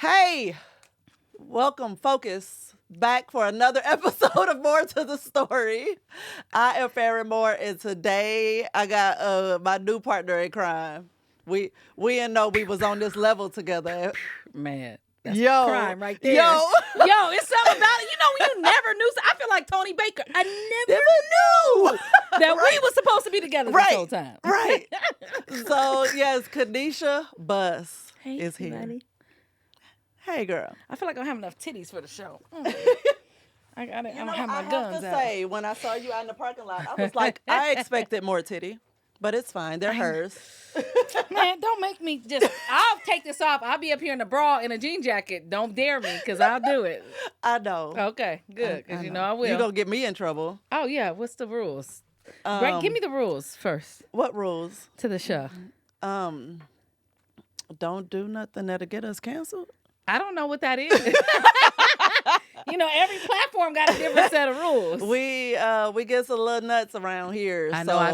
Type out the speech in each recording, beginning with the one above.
Hey, welcome, focus, back for another episode of More to the Story. I am Farron Moore, and today I got my new partner in crime. We didn't know we was on this level together. Man, that's Yo, crime right there. yo. Yo, it's something about it. You know when you never knew. I feel like Tony Baker. I never knew that we were supposed to be together this whole time. Right. So, yes, Kanisha Bus Hey, is here. everybody. Hey, girl. I feel like I don't have enough titties for the show. I don't have my I guns have to out. say, when I saw you out in the parking lot, I was like, I expected more titty, but it's fine. They're hers. Man, don't make me I'll take this off. I'll be up here in a bra and a jean jacket. Don't dare me, because I'll do it. I know. Okay, good, because you know I will. You're going to get me in trouble. Oh, yeah. What's the rules? Give me the rules first What rules? to the show. Don't do nothing that'll get us canceled. I don't know what that is. You know, every platform got a different set of rules. We get some little nuts around here. I know, I've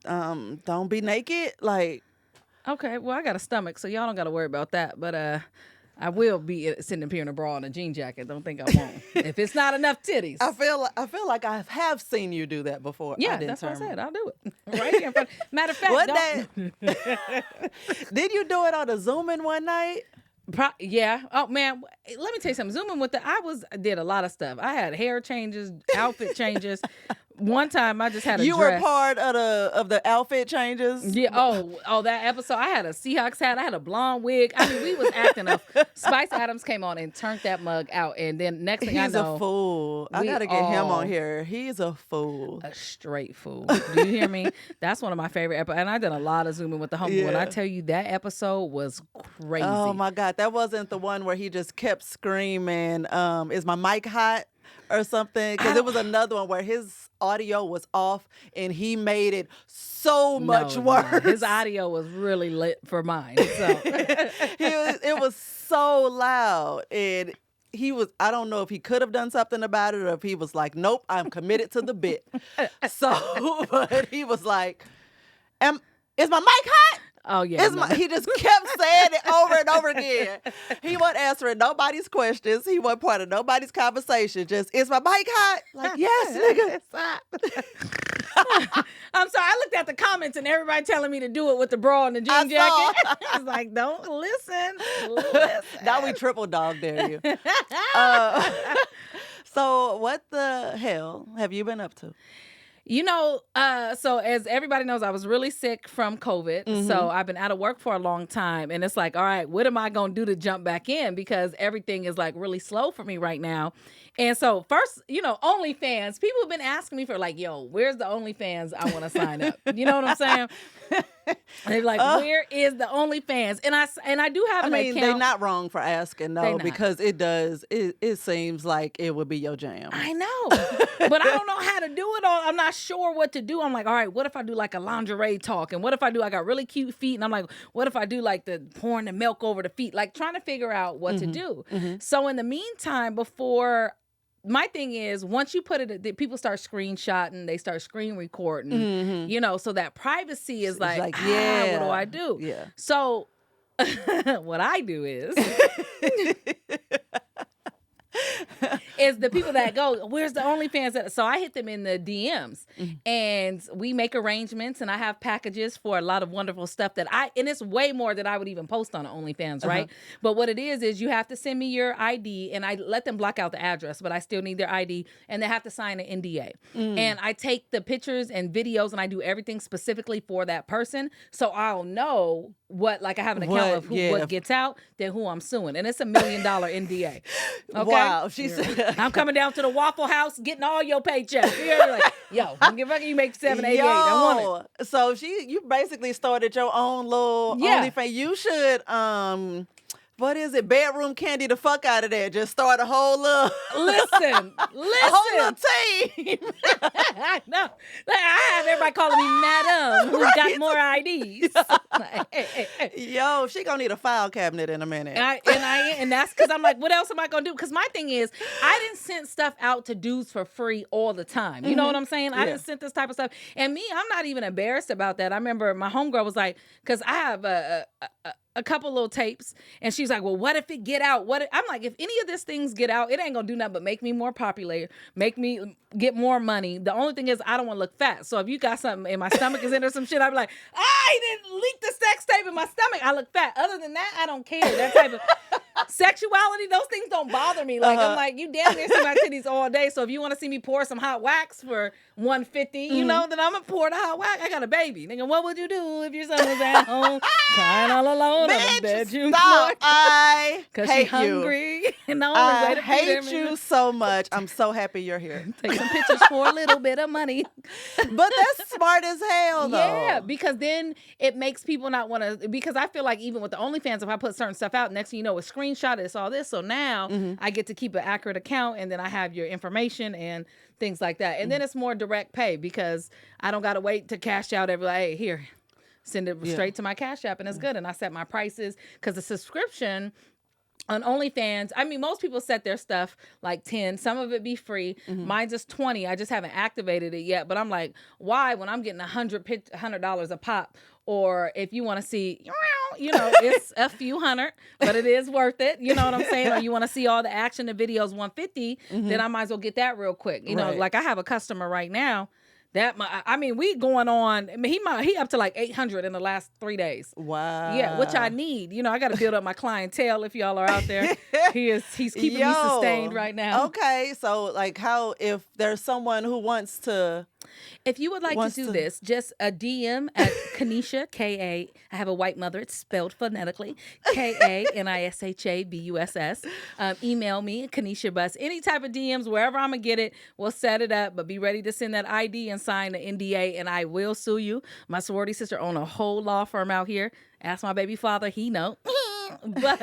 seen. Don't be naked. Like, Okay, well, I got a stomach, so y'all don't got to worry about that. But I will be sitting up here in a bra and a jean jacket. Don't think I won't. If it's not enough titties. I feel like I have seen you do that before. Yeah, that's what I said. I'll do it. Right here in front. Matter of fact, Did you do it on a Zoom-in one night? Yeah. Oh man, let me tell you something. Zooming with I did a lot of stuff. I had hair changes, outfit changes. One time I just had a You dress. were part of the outfit changes? Yeah. Oh, that episode. I had a Seahawks hat. I had a blonde wig. I mean, we was acting up. Spice Adams came on and turned that mug out. And then next thing I know, he's a fool. I gotta get him on here. He's a fool. A straight fool. Do you hear me? That's one of my favorite episodes. And I did a lot of Zooming with the homie. When I tell you that episode was crazy. Oh my God. That wasn't the one where he just kept screaming, is my mic hot? Or something, because it was another one where his audio was off and he made it so much worse. His audio was really lit for mine. So it was so loud, and I don't know if he could have done something about it, or if he was like, nope, I'm committed to the bit. So, but he was like, is my mic hot? Oh yeah, He just kept saying it over and over again. He wasn't answering nobody's questions. He wasn't part of nobody's conversation. Just, is my mic hot? Like, yes, nigga, it's hot. I'm sorry. I looked at the comments and everybody telling me to do it with the bra and the jean jacket. I was like, don't listen. Now we triple dog dare you. So what the hell have you been up to? You know, so as everybody knows, I was really sick from COVID. Mm-hmm. So I've been out of work for a long time. And it's like, all right, what am I going to do to jump back in? Because everything is like really slow for me right now. And so first, you know, OnlyFans, people have been asking me for like, yo, where's the OnlyFans? I want to sign up. You know what I'm saying? They're like, where is the OnlyFans? And I do have an account. They're not wrong for asking, though, because it seems like it would be your jam. I know. But I don't know how to do it all. I'm not sure what to do. I'm like, all right, what if I do like a lingerie talk? And what if I got really cute feet? And I'm like, what if I do like the pouring the milk over the feet? Like trying to figure out what to do. Mm-hmm. So in the meantime, my thing is, once you put it, people start screenshotting, they start screen recording, you know, so that privacy is like, what do I do? Yeah. So what I do is the people that go, where's the OnlyFans at? So I hit them in the DMs and we make arrangements, and I have packages for a lot of wonderful stuff and it's way more than I would even post on OnlyFans, right? But what it is you have to send me your ID, and I let them block out the address, but I still need their ID, and they have to sign an NDA. And I take the pictures and videos and I do everything specifically for that person. So I'll know what, like I have an account of what gets out, then who I'm suing. And it's $1 million NDA. Okay? Wow. She said, I'm coming down to the Waffle House getting all your paychecks. You're like, yo, I'm giving you make $788. I want it. So you basically started your own little OnlyFans. You should what is it? Bedroom candy the fuck out of that. Just start a whole little listen. A whole little team. I know. Like, I have everybody calling me Madam who's got more IDs. Yo, she gonna need a file cabinet in a minute. And that's because I'm like, what else am I gonna do? Because my thing is, I didn't send stuff out to dudes for free all the time. You know what I'm saying? I didn't send this type of stuff. And me, I'm not even embarrassed about that. I remember my homegirl was like, because I have a couple little tapes, and she's like, well, what if it get out? I'm like, if any of these things get out, it ain't gonna do nothing but make me more popular, make me get more money. The only thing is I don't want to look fat. So if you got something in my stomach is in or some shit, I'd be like, I didn't leak the sex tape in my stomach. I look fat. Other than that, I don't care. That type of sexuality, those things don't bother me. Like, I'm like, you damn near see my titties all day. So if you want to see me pour some hot wax for $150, you know, then I'm gonna pour the hot wax. I got a baby. Nigga, what would you do if your son was at home crying all alone on the bedroom floor? I Because hate she's hungry. And the only I way to feed hate him you is so much. I'm so happy you're here. take some pictures for a little bit of money. But that's smart as hell, though. Yeah, because then it makes people not want to, because I feel like even with the OnlyFans, if I put certain stuff out, next thing you know, it's screenshot, it's all this. So now I get to keep an accurate account, and then I have your information and things like that. And then it's more direct pay because I don't got to wait to cash out every, like, hey, here, send it straight to my Cash App, and it's good. And I set my prices because the subscription on OnlyFans, I mean, most people set their stuff like 10. Some of it be free. Mine's just 20. I just haven't activated it yet. But I'm like, why? When I'm getting $100 a pop, or if you want to see, you know, it's a few hundred, but it is worth it. You know what I'm saying? Or you want to see all the action, the videos, $150, then I might as well get that real quick. You know, like I have a customer right now. I mean, we going on. I mean, he up to like 800 in the last 3 days. Wow. Yeah, which I need. You know, I got to build up my clientele. If y'all are out there, he's keeping me sustained right now. Okay, so like, how if there's someone who wants to. If you would like to do this, just a DM at Kanisha, K-A. I have a white mother. It's spelled phonetically. Kanishabus. Email me, Kanisha Bus. Any type of DMs, wherever I'm going to get it, we'll set it up. But be ready to send that ID and sign the NDA, and I will sue you. My sorority sister own a whole law firm out here. Ask my baby father. He know. But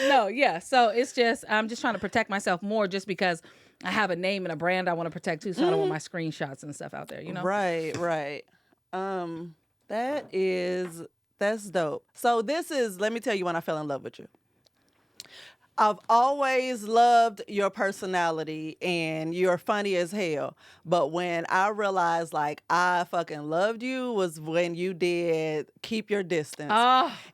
no, yeah. So it's just, I'm just trying to protect myself more just because I have a name and a brand I want to protect too, so I don't want my screenshots and stuff out there, you know? Right. That's dope. So let me tell you when I fell in love with you. I've always loved your personality and you're funny as hell. But when I realized like I fucking loved you was when you did Keep Your Distance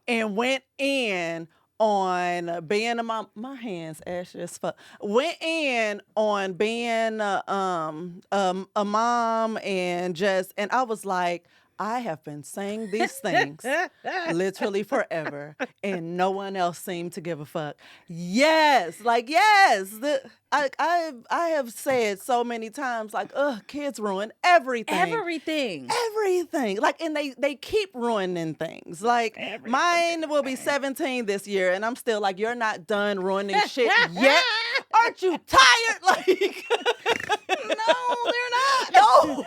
and went in on being my hands ashy as fuck. Went in on being a mom and I was like, I have been saying these things literally forever, and no one else seemed to give a fuck. Yes. I have said so many times, like, kids ruin everything. Everything. Like, and they keep ruining things. Like, mine will be 17 this year, and I'm still like, you're not done ruining shit yet. Aren't you tired? Like, No, they're not. No,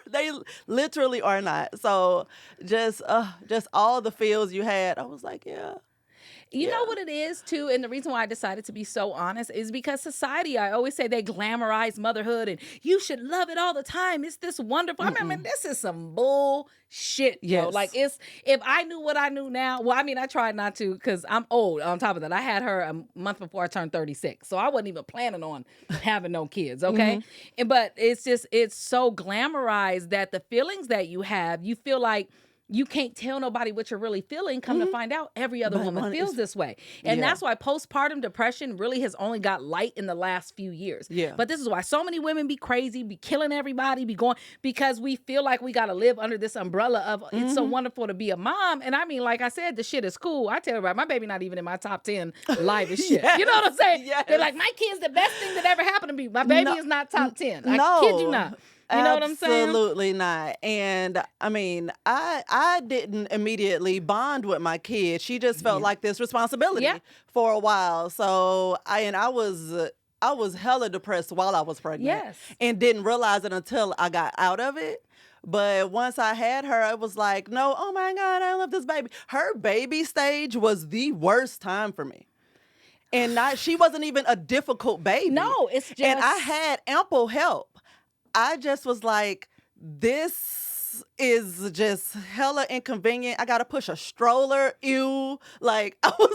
they literally are not. So just all the feels you had, I was like, yeah. You know what it is, too, and the reason why I decided to be so honest is because society, I always say they glamorize motherhood and you should love it all the time. It's this wonderful. I mean, this is some bullshit, yo. Like, if I knew what I knew now, well, I mean, I tried not to because I'm old. On top of that, I had her a month before I turned 36, so I wasn't even planning on having no kids, okay? But it's so glamorized that the feelings that you have, you feel like you can't tell nobody what you're really feeling. Come to find out, every other woman feels this way. And that's why postpartum depression really has only got light in the last few years. Yeah. But this is why so many women be crazy, be killing everybody, be going, because we feel like we got to live under this umbrella of it's so wonderful to be a mom. And I mean, like I said, the shit is cool. I tell everybody, my baby not even in my top 10 live as shit. You know what I'm saying? They're like, my kid's the best thing that ever happened to me. My baby is not top 10. I kid you not. You know what I'm saying? Absolutely not. And I mean, I didn't immediately bond with my kid. She just felt like this responsibility for a while. So I was hella depressed while I was pregnant and didn't realize it until I got out of it. But once I had her, it was like, no, oh my God, I love this baby. Her baby stage was the worst time for me. And she wasn't even a difficult baby. No, it's just. And I had ample help. I just was like, this is just hella inconvenient. I gotta push a stroller. Ew. Like I be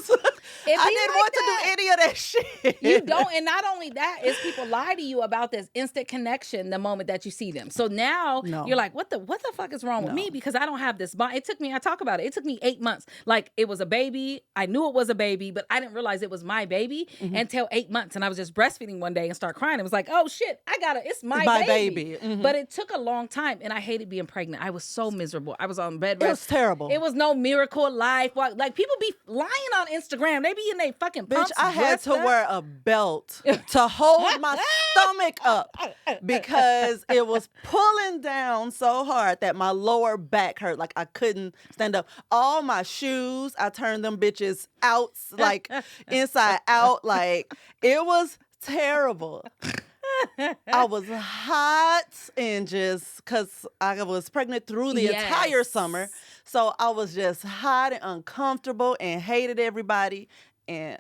didn't like want that. to do any of that shit. You don't, and not only that, is people lie to you about this instant connection the moment that you see them. So now No. you're like, what the fuck is wrong with me? Because I don't have this bond. It took me, I talk about it. It took me 8 months. Like it was a baby. I knew it was a baby, but I didn't realize it was my baby until 8 months. And I was just breastfeeding one day and start crying. It was like, oh shit, it's my baby. But it took a long time, and I hated being pregnant. I was so miserable. I was on bed rest. It was terrible. It was no miracle life. Like people be lying on Instagram. They be in their fucking pumps. Bitch, I had to dressed up. wear a belt to hold my stomach up because it was pulling down so hard that my lower back hurt. Like I couldn't stand up. All my shoes, I turned them bitches out, like inside out. Like it was terrible. I was hot and just because I was pregnant through the entire summer. So I was just hot and uncomfortable and hated everybody. And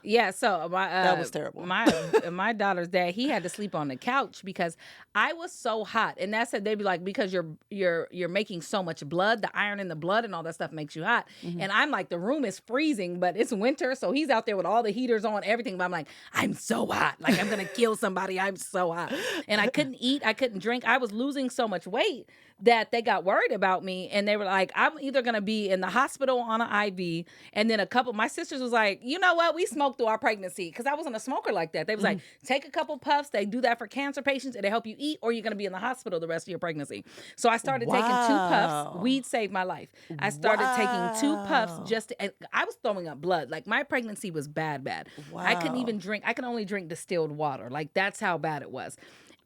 yeah, so that was terrible. My daughter's dad, he had to sleep on the couch because I was so hot, and that's it. They'd be like, because you're making so much blood, the iron in the blood and all that stuff makes you hot. And I'm like, the room is freezing, but it's winter, so he's out there with all the heaters on, everything. But I'm like, I'm so hot, like I'm gonna kill somebody. I'm so hot, and I couldn't eat, I couldn't drink. I was losing so much weight that they got worried about me, and they were like, I'm either gonna be in the hospital on an IV, and then my sisters was like, you know what, we smoked through our pregnancy, because I wasn't a smoker like that. They was like, take a couple puffs. They do that for cancer patients, and they help you eat, or you're gonna be in the hospital the rest of your pregnancy. So I started taking 2 puffs. Weed saved my life. I started taking 2 puffs and I was throwing up blood. Like my pregnancy was bad. Wow. I couldn't even drink. I could only drink distilled water. Like that's how bad it was.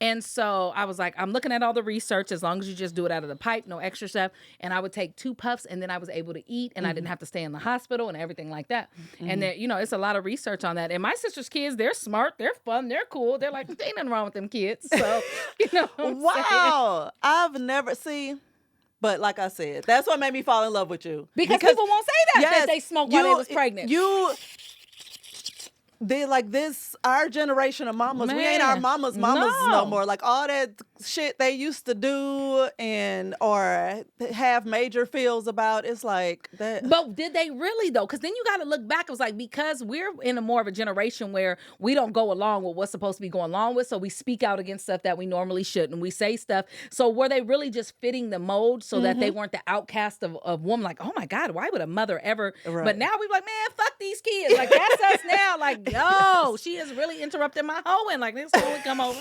And so I was like, I'm looking at all the research, as long as you just do it out of the pipe, no extra stuff. And I would take 2 puffs, and then I was able to eat, and I didn't have to stay in the hospital and everything like that. And there, it's a lot of research on that. And my sister's kids, they're smart, they're fun, they're cool. They're like, there ain't nothing wrong with them kids. So, Wow. I've never but like I said, that's what made me fall in love with you. Because people won't say that they smoked while they was pregnant. They like this, our generation of mamas, we ain't our mamas no more. Like all that shit they used to do or have major feels about, it's like that. But did they really though? Because then you got to look back. It was like, because we're in a more of a generation where we don't go along with what's supposed to be going along with, so we speak out against stuff that we normally shouldn't. We say stuff. So were they really just fitting the mold so that they weren't the outcast of woman? Like, oh my God, why would a mother ever? Right. But now we like, man, fuck these kids. Like that's us now. Like, yo, she is really interrupting my hoeing. Like this hoe would come over.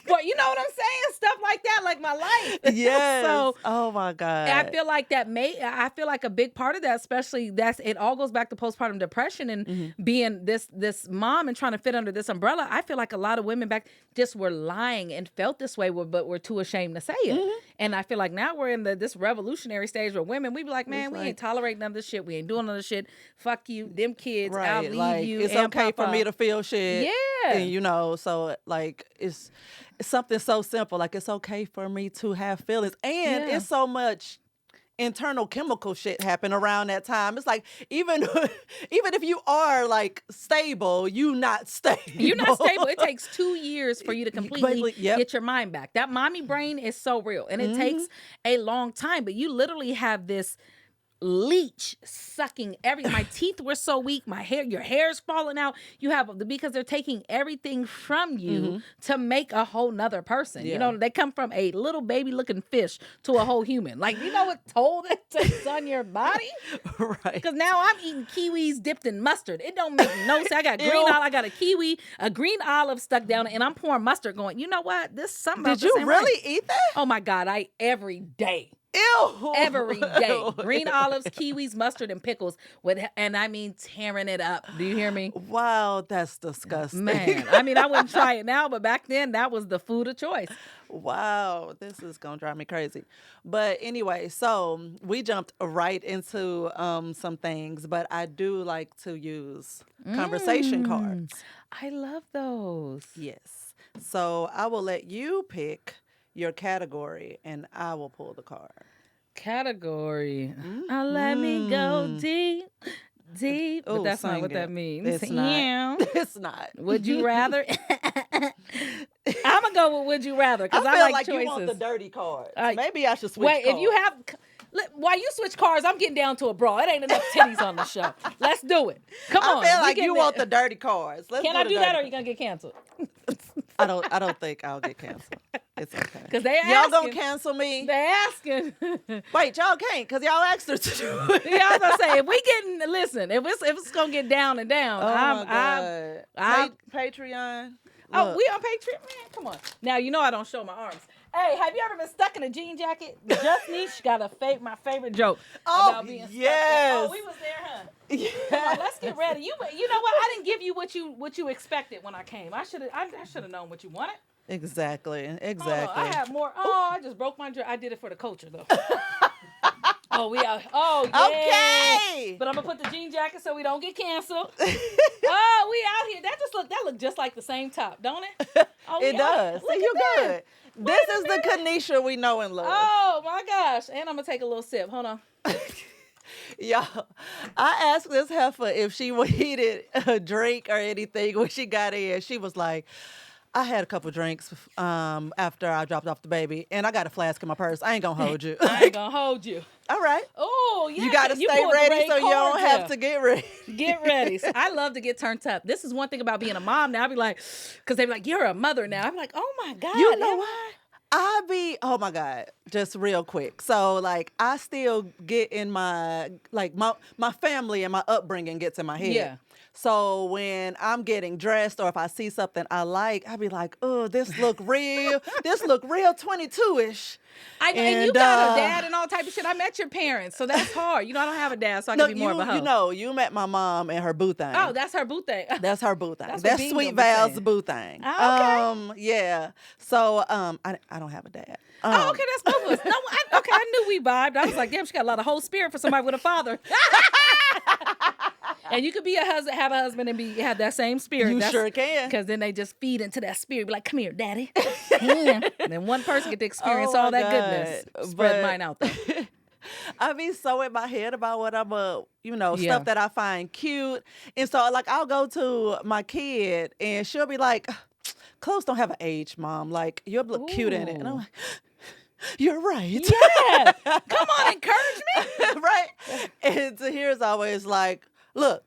But you know what I'm saying? Stuff like that, like my life. Yes. So, oh my God. I feel like I feel like a big part of that, especially it all goes back to postpartum depression and being this mom and trying to fit under this umbrella. I feel like a lot of women back just were lying and felt this way, but were too ashamed to say it. And I feel like now we're in this revolutionary stage where women, we be like, man, we ain't tolerating none of this shit. We ain't doing none of this shit. Fuck you, them kids. Right. I'll leave like, you. It's and okay for me to feel shit. Yeah. And so like it's something so simple. Like it's okay for me to have feelings. And it's so much internal chemical shit happen around that time. It's like even if you are like stable, you not stable. You're not stable. It takes 2 years for you to completely get your mind back. That mommy brain is so real, and it takes a long time. But you literally have this leech sucking everything. My teeth were so weak. Your hair's falling out. Because they're taking everything from you to make a whole nother person. Yeah. They come from a little baby looking fish to a whole human. Like, you know what toll that takes on your body? Right. Because now I'm eating kiwis dipped in mustard. It don't make no sense. I got green olive. I got a kiwi, a green olive stuck down, and I'm pouring mustard going, you know what? This something about Did you really eat that? Oh my God, every day. Ew. Every day. Green olives, kiwis, mustard, and pickles. And I mean tearing it up. Do you hear me? Wow, that's disgusting. Man, I mean, I wouldn't try it now, but back then that was the food of choice. Wow, this is going to drive me crazy. But anyway, so we jumped right into some things, but I do like to use conversation cards. I love those. Yes. So I will let you pick your category and I will pull the card. Category. Let me go deep. But that's not what that means. It's not. It's not. Would you rather? I'm gonna go with would you rather because I I feel like choices. you want the dirty cards. Maybe I should switch Wait, cards. if you have, while you switch cars, I'm getting down to a bra. It ain't enough titties on the show. Let's do it. Come on. I feel like you want the dirty cards. Can I do that, or are you gonna get canceled? I don't think I'll get canceled. It's okay. Because they y'all gonna cancel me? They asking. Wait, y'all can't because y'all asked her to do it. Yeah, I was gonna say if we getting if it's gonna get down and down, my God. Patreon. Oh, Look. we on Patreon, man. Come on. Now you know I don't show my arms. Hey, have you ever been stuck in a jean jacket? Just Niche got my favorite joke about being stuck. Yes. Oh, we was there, huh? Yeah. Come on, let's get ready. You know what? I didn't give you what you expected when I came. I should have known what you wanted. Exactly. Hold on, I have more. Oh, I just broke my dress. I did it for the culture though. Oh, we out. Oh, yeah. Okay. But I'm gonna put the jean jacket so we don't get canceled. Oh, we out here. That look just like the same top, don't it? Oh, It does. See, you good. This is the Kanisha we know and love. Oh my gosh. And I'm gonna take a little sip. Hold on. Y'all, I asked this heifer if she needed a drink or anything when she got in. She was like, I had a couple drinks after I dropped off the baby, and I got a flask in my purse. I ain't gonna hold you. I ain't gonna hold you. All right. Oh, yeah. You gotta stay ready so you don't have to get ready. Get ready. So I love to get turned up. This is one thing about being a mom now. I'll be like, because they be like, you're a mother now. I'm like, oh my God. You know what? Oh my God, just real quick. So like I still get in my family and my upbringing gets in my head. Yeah. So when I'm getting dressed or if I see something I like, I be like, oh, this look real 22-ish. And you got a dad and all type of shit. I met your parents, so that's hard. I don't have a dad, so I can be more of a hoe. You met my mom and her boo thing. Oh, that's her boo thing. That's her boo thing. That's That's Sweet Val's boo thing. Oh, okay. Yeah. So I don't have a dad. Oh, okay, that's both of us. No, I knew we vibed. I was like, damn, she got a lot of whole spirit for somebody with a father. And you could be have a husband and have that same spirit. You sure can. Because then they just feed into that spirit. Be like, come here, daddy. And then one person get to experience all that goodness. Spread mine out there. I be so in my head about what I'm stuff that I find cute. And so like I'll go to my kid and she'll be like, clothes don't have an age, Mom. Like you'll look cute in it. And I'm like, you're right. Yeah. Come on, encourage me. Right. And Tahir's always like, look,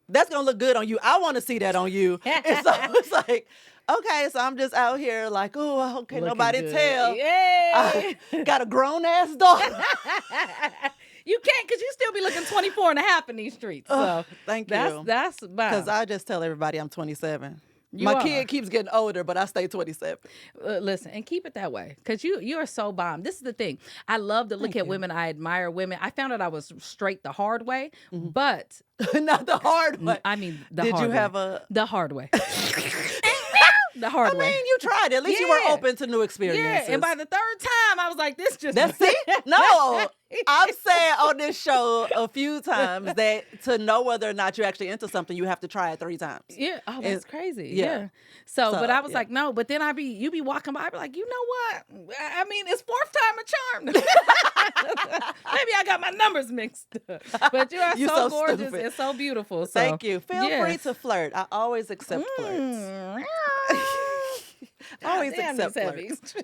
that's going to look good on you. I want to see that on you. And so it's like, okay, so I'm just out here like, oh, okay, looking nobody good. tell. Yay. I got a grown-ass daughter. You can't because you still be looking 24 and a half in these streets. So thank you. That's because I just tell everybody I'm 27. You My are. kid keeps getting older, but I stay 27. Listen, and keep it that way because you are so bomb. This is the thing. I love to look at women. I admire women. I found out I was straight the hard way, but not the hard way. I mean, the Did hard you way. have a the hard way? The hard way. I mean, you tried. At least you were open to new experiences. Yeah, and by the third time, I was like, this just... That's it? No. I've said on this show a few times that to know whether or not you're actually into something, you have to try it 3 times. Yeah. Oh, that's crazy. yeah. Yeah. So, but I was like, no. But then you be walking by, I be like, you know what? I mean, it's 4th time a charm. Maybe I got my numbers mixed up. But you are You're so so gorgeous stupid. and so beautiful. So. Thank you. Feel free to flirt. I always accept flirts. Always accept flirts.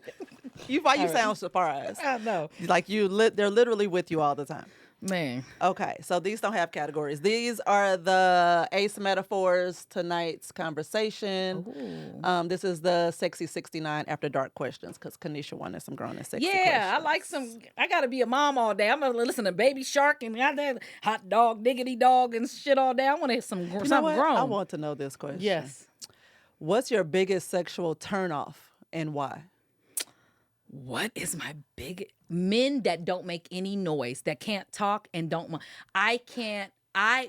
Why you sound surprised? I know. Like they're literally with you all the time. Man. Okay, so these don't have categories. These are the ace metaphors tonight's conversation. This is the sexy 69 after dark questions because Kanisha wanted some grown and sexy questions. I like some. I gotta be a mom all day. I'm gonna listen to Baby Shark and that hot dog, diggity dog, and shit all day. I want to hear something grown. I want to know this question. Yes. What's your biggest sexual turnoff and why? What is my big men that don't make any noise, that can't talk and don't want?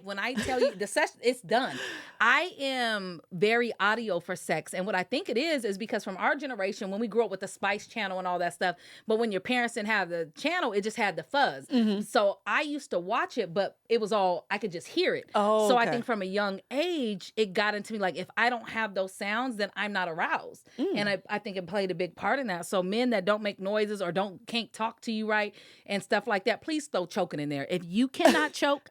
When I tell you the session, it's done. I am very audio for sex. And what I think it is because from our generation, when we grew up with the Spice Channel and all that stuff, but when your parents didn't have the channel, it just had the fuzz. Mm-hmm. So I used to watch it, but it was all, I could just hear it. Oh, so I think from a young age, it got into me like, if I don't have those sounds, then I'm not aroused. And I think it played a big part in that. So men that don't make noises or can't talk to you right and stuff like that, please throw choking in there. If you cannot choke,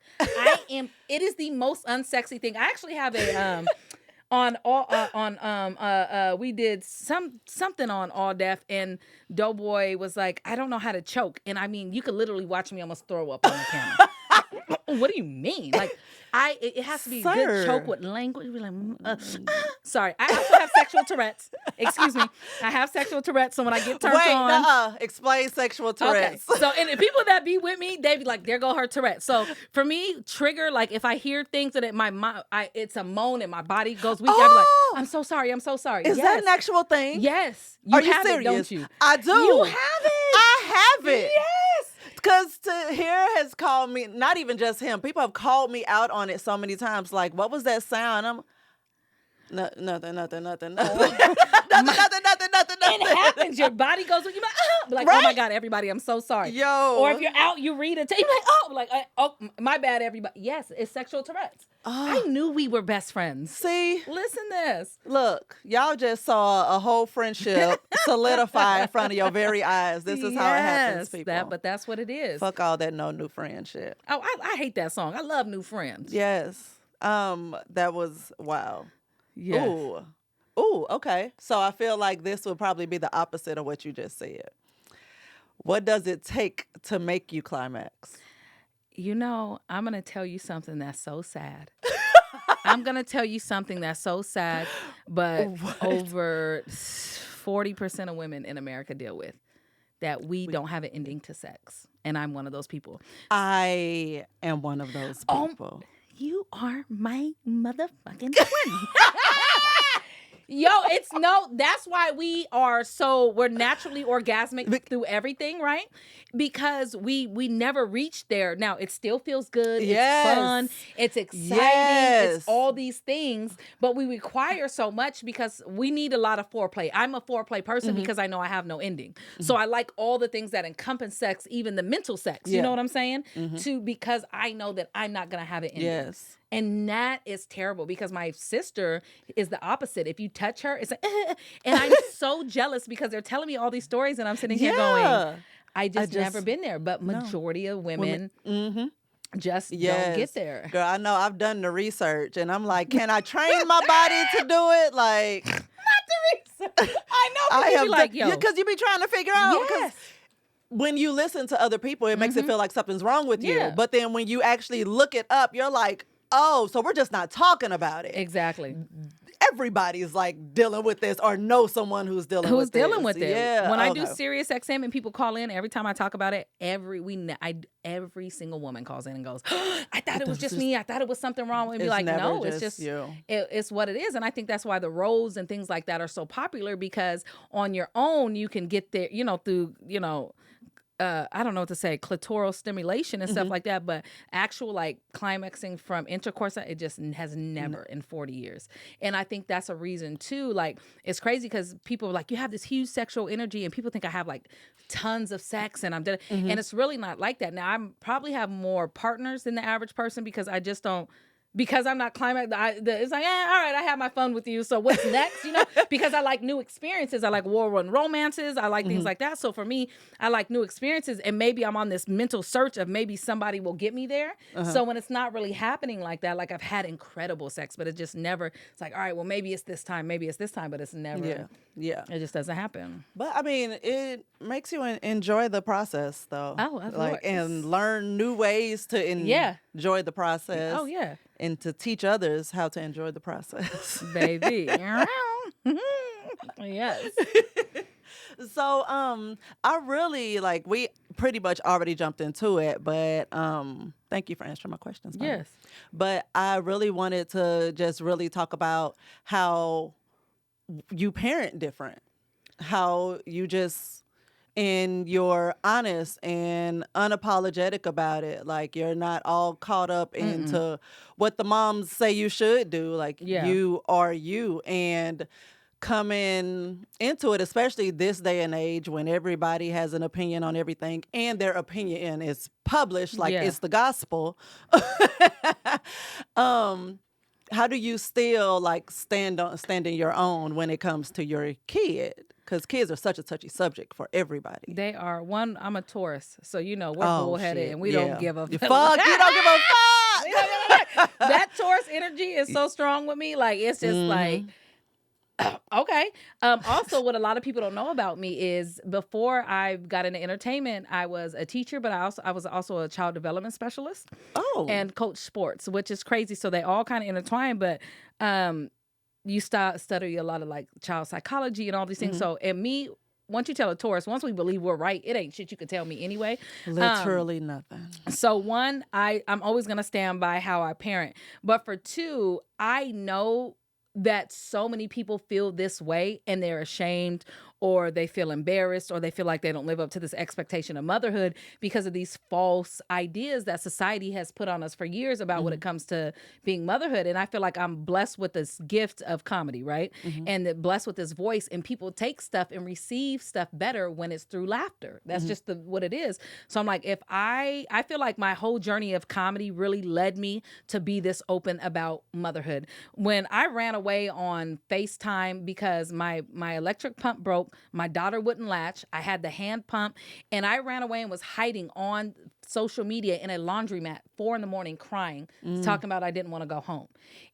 it is the most unsexy thing. I actually have We did something on All Deaf, and Doughboy was like, I don't know how to choke. And I mean, you could literally watch me almost throw up on the camera. What do you mean? Like, it has to be Sir. good choke with language. Be like, sorry. I also have sexual Tourette's. Excuse me. I have sexual Tourette's. So when I get turned on. Explain sexual Tourette's. Okay. So, and the people that be with me, they be like, there go her Tourette's. So for me, trigger, like if I hear things that it's a moan and my body goes weak, I be like, I'm so sorry. I'm so sorry. Is that an actual thing? Yes. Are you have serious? It, don't you? I do. You have it. I have it. Yes. Because here has called me, not even just him, people have called me out on it so many times. Like, what was that sound? Nothing. Nothing. It happens. Your body goes, you're like, right? Oh my God, everybody, I'm so sorry. Yo. Or if you're out, you read it, you're like, my bad, everybody. Yes, it's sexual Tourette's. I knew we were best friends. See? Listen this. Look, y'all just saw a whole friendship solidify in front of your very eyes. This is how it happens, people. But that's what it is. Fuck all that no new friend shit. Oh, I hate that song. I love New Friends. Yes. That was wow. Yes. Ooh, okay. So I feel like this would probably be the opposite of what you just said. What does it take to make you climax? You know, I'm going to tell you something that's so sad. I'm going to tell you something that's so sad, but over 40% of women in America deal with that we don't have an ending to sex. And I'm one of those people. I am one of those people. You are my motherfucking twin. Yo, that's why we're naturally orgasmic through everything, right? Because we never reached there. Now, it still feels good. Yes. It's fun. It's exciting. Yes. It's all these things, but we require so much because we need a lot of foreplay. I'm a foreplay person because I know I have no ending. So I like all the things that encompass sex, even the mental sex. You know what I'm saying? Because I know that I'm not going to have an ending. Yes. And that is terrible because my sister is the opposite. If you touch her, it's like, and I'm so jealous because they're telling me all these stories and I'm sitting here going, I just never been there. But majority of women just don't get there. Girl, I know I've done the research and I'm like, can I train my body to do it? Like, not the research. I know. You be like, yo. Because you be trying to figure out. Yes. When you listen to other people, it makes it feel like something's wrong with you. Yeah. But then when you actually look it up, you're like, oh, so we're just not talking about it. Exactly. Everybody's like dealing with this or know someone who's dealing with it. Yeah. When I do Sirius XM and people call in, every time I talk about it, every single woman calls in and goes, I thought it was just me. I thought it was something wrong. And be like, no, it's just you. It's what it is. And I think that's why the roles and things like that are so popular because on your own, you can get there, through, I don't know what to say, clitoral stimulation and stuff like that, but actual like climaxing from intercourse, it just has never in 40 years. And I think that's a reason too. Like, it's crazy because people are like, you have this huge sexual energy and people think I have like tons of sex and I'm dead. And it's really not like that. Now, I probably have more partners than the average person because I just don't. Because I'm not climax, it's like, all right, I have my fun with you. So what's next? Because I like new experiences. I like war-run romances. I like things like that. So for me, I like new experiences. And maybe I'm on this mental search of maybe somebody will get me there. So when it's not really happening like that, like I've had incredible sex, but it just never, it's like, all right, well, maybe it's this time, but it's never. Yeah. It just doesn't happen. But I mean, it makes you enjoy the process though. Oh, of course. And learn new ways to enjoy the process. Oh, yeah. And to teach others how to enjoy the process. Baby. Yes. So I really we pretty much already jumped into it, but thank you for answering my questions. Yes. But I really wanted to just really talk about how you parent different. How you just and you're honest and unapologetic about it. Like, you're not all caught up into what the moms say you should do. Like, you are you. And coming into it, especially this day and age when everybody has an opinion on everything and their opinion is published, like it's the gospel. How do you still stand in your own when it comes to your kid? Because kids are such a touchy subject for everybody. They are. I'm a Taurus, so we're bullheaded and we don't give a fuck. You don't give a fuck. That Taurus energy is so strong with me. Like, it's just like, okay. Also, what a lot of people don't know about me is before I got into entertainment, I was a teacher, but I was also a child development specialist and coach sports, which is crazy. So they all kind of intertwine, but you study a lot of like child psychology and all these things. So, and me, once you tell a Taurus, once we believe we're right, it ain't shit you could tell me anyway. Literally nothing. So one, I'm always gonna stand by how I parent. But for two, I know that so many people feel this way and they're ashamed or they feel embarrassed or they feel like they don't live up to this expectation of motherhood because of these false ideas that society has put on us for years about what it comes to being motherhood. And I feel like I'm blessed with this gift of comedy, right? And blessed with this voice, and people take stuff and receive stuff better when it's through laughter. That's just what it is. So I'm like, if I feel like my whole journey of comedy really led me to be this open about motherhood. When I ran away on FaceTime because my electric pump broke, my daughter wouldn't latch. I had the hand pump, and I ran away and was hiding on social media in a laundromat 4 a.m. crying, talking about I didn't want to go home.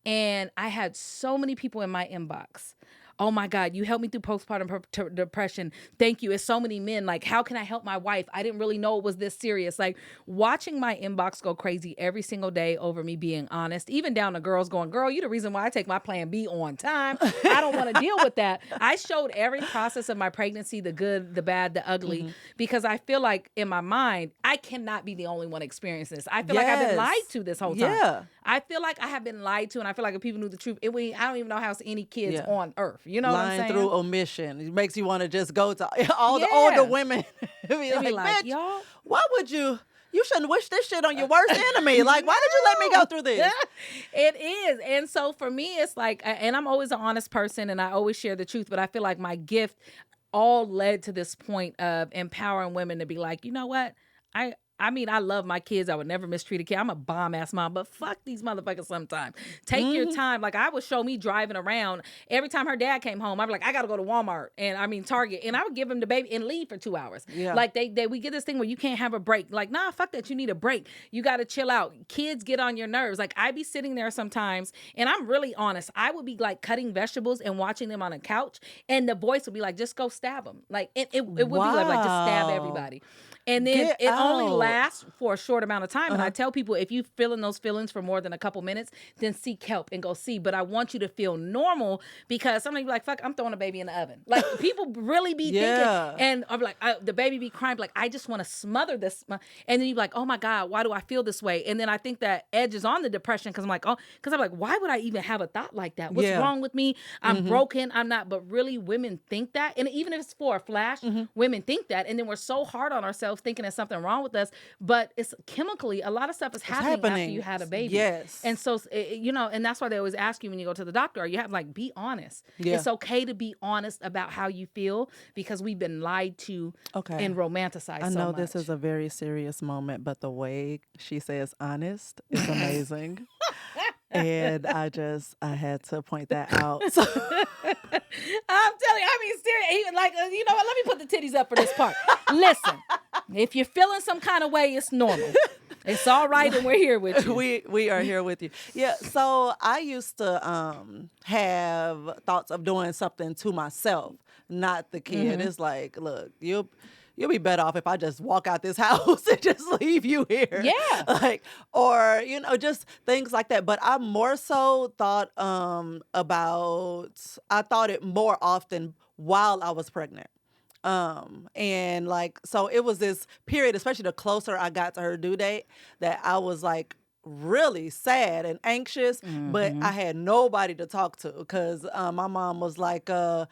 And I had so many people in my inbox. Oh my God, you helped me through postpartum depression. Thank you. It's so many men. Like, how can I help my wife? I didn't really know it was this serious. Like, watching my inbox go crazy every single day over me being honest, even down to girls going, girl, you the reason why I take my plan B on time. I don't want to deal with that. I showed every process of my pregnancy, the good, the bad, the ugly, because I feel like in my mind, I cannot be the only one experiencing this. I feel like I've been lied to this whole time. Yeah. I feel like I have been lied to, and I feel like if people knew the truth, I don't even know how it's any kids on earth. You know what I'm saying? Lying through omission. It makes you want to just go to all the older women. be like, bitch, y'all, why would you shouldn't wish this shit on your worst enemy. Like, why did you let me go through this? It is. And so for me, it's like, and I'm always an honest person and I always share the truth, but I feel like my gift all led to this point of empowering women to be like, you know what? I mean, I love my kids. I would never mistreat a kid. I'm a bomb-ass mom, but fuck these motherfuckers sometimes. Take your time. Like, I would show me driving around. Every time her dad came home, I'd be like, I got to go to Walmart Target. And I would give him the baby and leave for 2 hours. Yeah. Like, we get this thing where you can't have a break. Like, nah, fuck that. You need a break. You got to chill out. Kids get on your nerves. Like, I be sitting there sometimes, and I'm really honest. I would be, like, cutting vegetables and watching them on a couch, and the voice would be like, just go stab them. Like, it would be like, just stab everybody. And then it only lasts for a short amount of time. And I tell people, if you feeling those feelings for more than a couple minutes, then seek help and go see. But I want you to feel normal, because somebody be like, fuck, I'm throwing a baby in the oven. Like, people really be thinking, and I'm like, the baby be crying, like, I just want to smother this. And then you be like, oh my God, why do I feel this way? And then I think that edges on the depression, because I'm like, why would I even have a thought like that? What's wrong with me? I'm broken. I'm not. But really, women think that. And even if it's for a flash, women think that. And then we're so hard on ourselves thinking there's something wrong with us, but it's chemically, a lot of stuff is happening after you had a baby. Yes. And so, and that's why they always ask you when you go to the doctor, you have like, be honest. Yeah. It's okay to be honest about how you feel, because we've been lied to and romanticized. I know this is a very serious moment, but the way she says honest is amazing. And I had to point that out. So. I'm telling you, I mean, serious. Even like, you know what? Let me put the titties up for this part. Listen, if you're feeling some kind of way, it's normal. It's all right, and we're here with you. We are here with you. Yeah. So I used to have thoughts of doing something to myself, not the kid. It's like, look, you'll be better off if I just walk out this house and just leave you here. Yeah. Like, or, just things like that. But I more so thought I thought it more often while I was pregnant. And like, so it was this period, especially the closer I got to her due date, that I was like really sad and anxious, but I had nobody to talk to, because my mom was like, that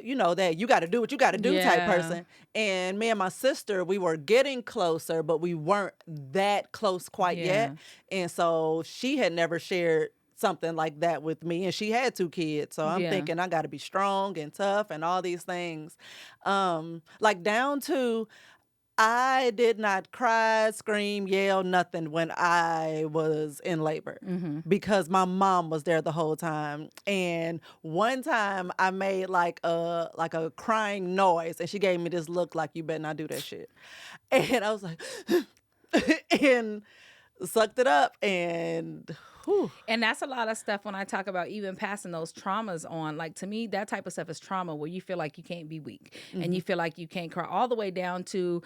you got to do what you got to do type person. And me and my sister, we were getting closer, but we weren't that close quite yet. And so she had never shared something like that with me, and she had 2 kids, so I'm thinking I got to be strong and tough and all these things, like down to I did not cry, scream, yell, nothing when I was in labor, because my mom was there the whole time. And one time I made like a crying noise, and she gave me this look like, you better not do that shit. And I was like, and sucked it up, and whew. And that's a lot of stuff when I talk about even passing those traumas on. Like, to me, that type of stuff is trauma where you feel like you can't be weak and you feel like you can't cry, all the way down to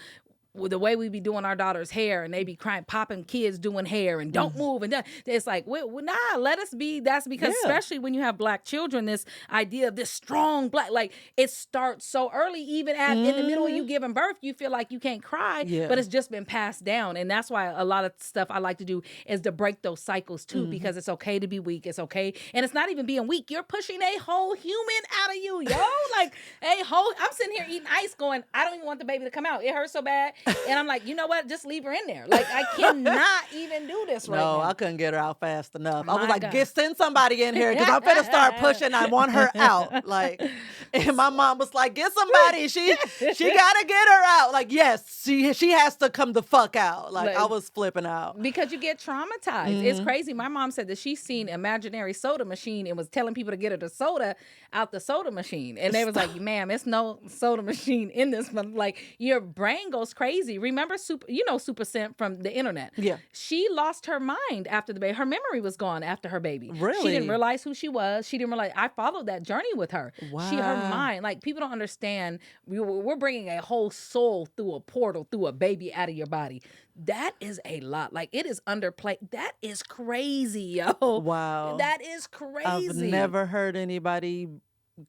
the way we be doing our daughter's hair, and they be crying, popping kids doing hair and don't move. And it's like, nah, let us be. That's because especially when you have black children, this idea of this strong black, like it starts so early, even in the middle of you giving birth, you feel like you can't cry, but it's just been passed down. And that's why a lot of stuff I like to do is to break those cycles too, because it's okay to be weak. It's okay. And it's not even being weak. You're pushing a whole human out of you, yo. Like I'm sitting here eating ice going, I don't even want the baby to come out. It hurts so bad. And I'm like, you know what? Just leave her in there. Like, I cannot even do this right now. No, I couldn't get her out fast enough. I was My like, God. send somebody in here because I'm finna start pushing. I want her out. Like, and my mom was like, get somebody. She gotta get her out. Like, yes, she has to come the fuck out. Like, I was flipping out. Because you get traumatized. It's crazy. My mom said that she's seen imaginary soda machine and was telling people to get her the soda out the soda machine. And they was like, ma'am, it's no soda machine in this. Like, your brain goes crazy. Remember Super Scent from the internet? Yeah. She lost her mind after the baby. Her memory was gone after her baby. Really? She didn't realize who she was. She didn't realize. I followed that journey with her. Wow. Her mind, like, people don't understand. We're bringing a whole soul through a portal, through a baby out of your body. That is a lot. Like, it is underplayed. That is crazy, yo. Wow. That is crazy. I've never heard anybody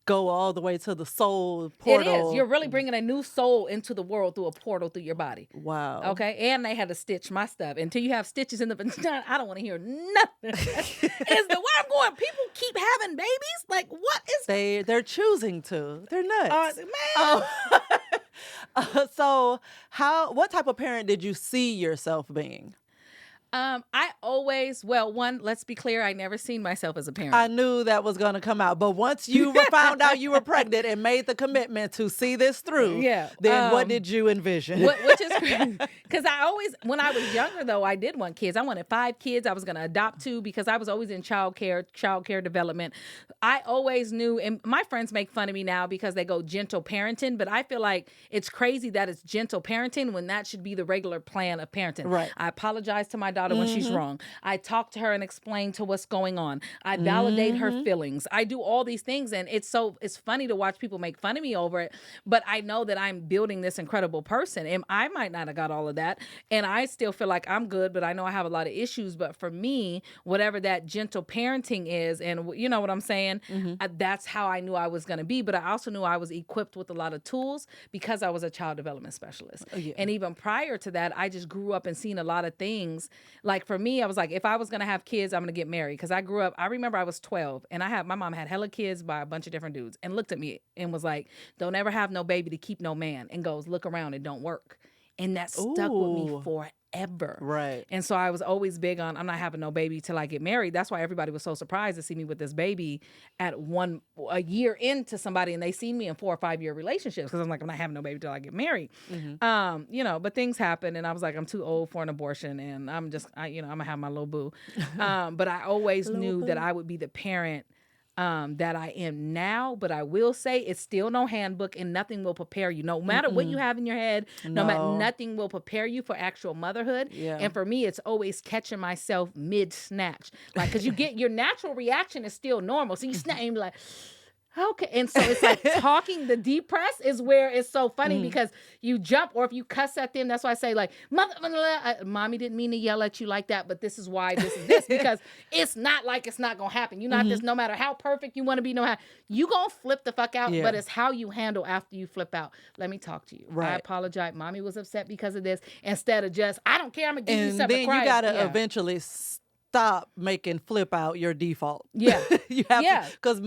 go all the way to the soul portal. It is. You're really bringing a new soul into the world through a portal through your body. Wow. Okay. And they had to stitch my stuff. Until you have stitches in the vagina, I don't want to hear nothing. Is the way I'm going. People keep having babies. Like, what is? They're choosing to. They're nuts. Man. So what type of parent did you see yourself being? I always, let's be clear, I never seen myself as a parent. I knew that was going to come out. But once you found out you were pregnant and made the commitment to see this through, then what did you envision? Which is crazy. Because when I was younger, though, I did want kids. I wanted 5 kids. I was going to adopt 2 because I was always in child care development. I always knew, and my friends make fun of me now because they go gentle parenting, but I feel like it's crazy that it's gentle parenting when that should be the regular plan of parenting. Right. I apologize to my daughter when she's wrong. I talk to her and explain to what's going on. I validate her feelings. I do all these things, and it's funny to watch people make fun of me over it, but I know that I'm building this incredible person, and I might not have got all of that, and I still feel like I'm good, but I know I have a lot of issues. But for me, whatever that gentle parenting is, and you know what I'm saying, that's how I knew I was going to be. But I also knew I was equipped with a lot of tools because I was a child development specialist. And even prior to that, I just grew up and seen a lot of things. Like, for me, I was like, if I was going to have kids, I'm going to get married. Because I remember I was 12 and my mom had hella kids by a bunch of different dudes and looked at me and was like, don't ever have no baby to keep no man, and goes, look around, it don't work. And that stuck with me forever. Right. And so I was always big on, I'm not having no baby till I get married. That's why everybody was so surprised to see me with this baby at a year into somebody, and they seen me in 4 or 5 year relationships because I'm like, I'm not having no baby till I get married. But things happen, and I was like, I'm too old for an abortion, and I'm gonna have my little boo. But I always knew that I would be the parent that I am now, but I will say it's still no handbook, and nothing will prepare you. No matter what you have in your head, nothing will prepare you for actual motherhood. Yeah. And for me, it's always catching myself mid-snatch. Like, because you get your natural reaction is still normal. So you snap and be like, okay. And so it's like talking the deep press is where it's so funny because you jump, or if you cuss at them, that's why I say, like, mommy didn't mean to yell at you like that, but this is why this is this, because it's not like it's not going to happen. You're not this, no matter how perfect you want to be, you going to flip the fuck out, but it's how you handle after you flip out. Let me talk to you. Right. I apologize. Mommy was upset because of this, instead of just, I don't care, I'm going to give you something to cry. And then you got to eventually stop making flip out your default. Yeah. You have to, because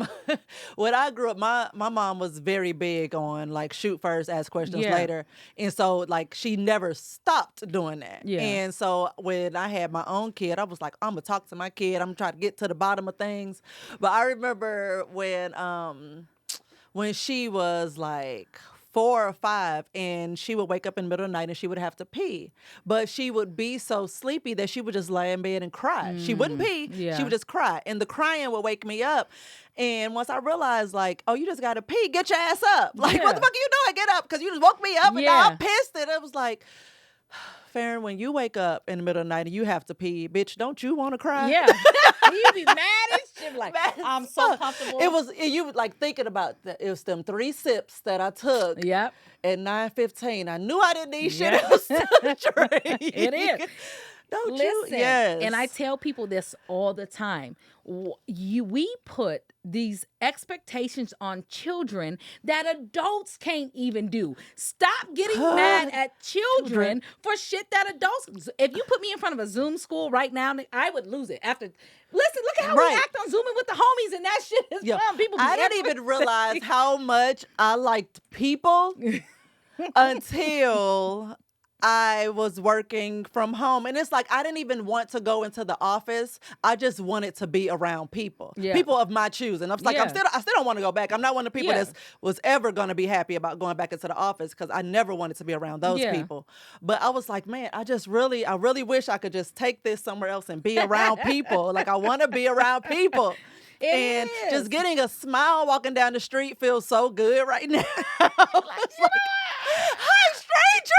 when I grew up, my mom was very big on, like, shoot first, ask questions later. And so, like, she never stopped doing that. Yeah. And so when I had my own kid, I was like, I'm going to talk to my kid. I'm going to try to get to the bottom of things. But I remember when she was like 4 or 5, and she would wake up in the middle of the night and she would have to pee. But she would be so sleepy that she would just lay in bed and cry. She wouldn't pee. Yeah. She would just cry. And the crying would wake me up. And once I realized, like, oh, you just got to pee, get your ass up. Like, what the fuck are you doing? Get up, because you just woke me up and now I'm pissed. And it was like, Farron, when you wake up in the middle of the night and you have to pee, bitch, don't you want to cry? Yeah. You be mad as shit. Like, Mad as I'm so fuck. comfortable. You like thinking about it was them 3 sips that I took Yep. at 9:15. I knew I didn't need shit Yep. else to drink. It is. Don't you? Listen, Yes. and I tell people this all the time. We put these expectations on children that adults can't even do. Stop getting mad at children for shit that adults. If you put me in front of a Zoom school right now, I would lose it. Listen, look at how we act on Zooming with the homies, and that shit is fun. People, I didn't even realize how much I liked people until I was working from home. And it's like, I didn't even want to go into the office. I just wanted to be around people, people of my choosing. I was like, I still don't want to go back. I'm not one of the people that was ever going to be happy about going back into the office because I never wanted to be around those people. But I was like, man, I really wish I could just take this somewhere else and be around people. Like, I want to be around people. And just getting a smile walking down the street feels so good right now. It's like, hi, stranger.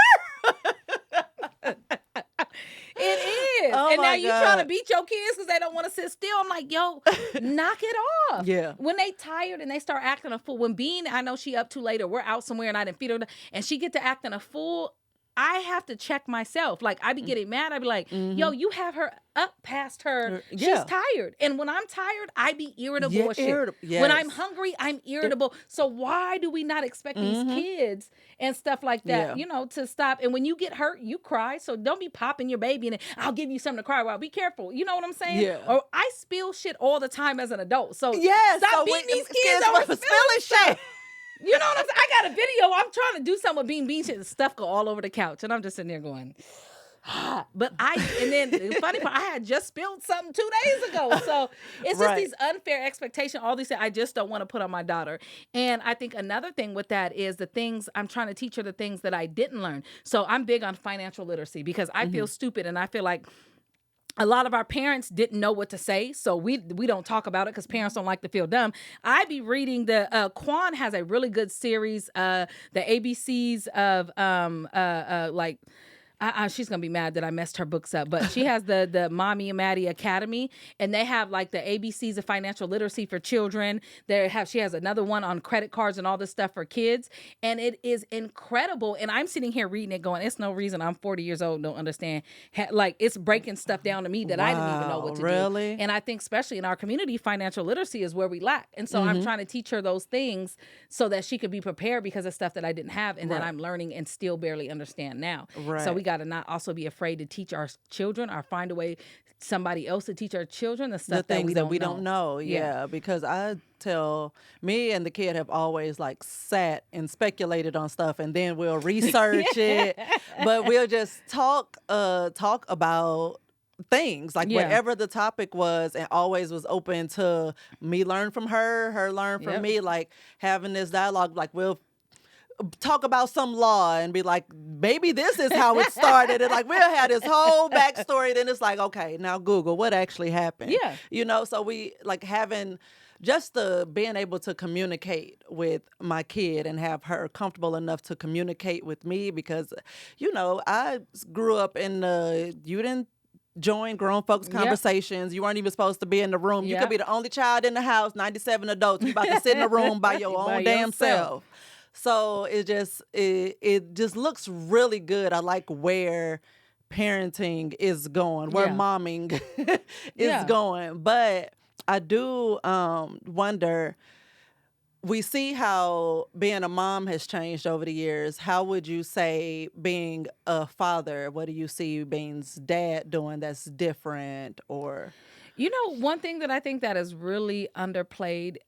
It is. Oh and now my you God. trying to beat your kids because they don't want to sit still. I'm like, yo, knock it off. Yeah. When they tired and they start acting a fool. When Bean, I know she up too late or we're out somewhere and I didn't feed her and she get to acting a fool, I have to check myself. Like, I be getting mad. I be like, yo, you have her up past her. She's tired. And when I'm tired, I be irritable as shit. Yes. When I'm hungry, I'm irritable. So why do we not expect these kids and stuff like that, to stop? And when you get hurt, you cry. So don't be popping your baby and I'll give you something to cry about. Be careful. You know what I'm saying? Yeah. Or I spill shit all the time as an adult. So Yes. stop beating these kids over spilling shit. You know what I'm saying? I got a video. I'm trying to do something with Bean shit. And stuff go all over the couch. And I'm just sitting there going, but and then the funny part, I had just spilled something 2 days ago. So it's just these unfair expectations, all these things I just don't want to put on my daughter. And I think another thing with that is the things I'm trying to teach her, the things that I didn't learn. So I'm big on financial literacy because I feel stupid and I feel like a lot of our parents didn't know what to say, so we don't talk about it because parents don't like to feel dumb. I be reading Quan has a really good series, the ABCs of like. She's gonna be mad that I messed her books up, but she has the Mommy and Maddie Academy, and they have like the ABCs of financial literacy for children. She has another one on credit cards and all this stuff for kids, and it is incredible. And I'm sitting here reading it, going, "It's no reason I'm 40 years old, don't understand." Like, it's breaking stuff down to me that I didn't even know what to do. And I think especially in our community, financial literacy is where we lack. And so I'm trying to teach her those things so that she could be prepared because of stuff that I didn't have and that I'm learning and still barely understand now. So we got to not also be afraid to teach our children or find a way somebody else to teach our children the stuff things that we don't know. Yeah, because I tell me and the kid have always like sat and speculated on stuff and then we'll research it, but we'll just talk about things like whatever the topic was, and always was open to me learn from her learn from me, like having this dialogue. Like, we'll talk about some law and be like, maybe this is how it started. And like, we'll have this whole backstory. Then it's like, okay, now Google what actually happened. Yeah. So we like having just being able to communicate with my kid and have her comfortable enough to communicate with me, because, I grew up in you didn't join grown folks conversations. You weren't even supposed to be in the room. You could be the only child in the house, 97 adults. You about to sit in the room by your own damn self. So it just looks really good. I like where parenting is going, where momming is going. But I do wonder, we see how being a mom has changed over the years. How would you say being a father, what do you see Bean's dad doing that's different? Or... one thing that I think that is really underplayed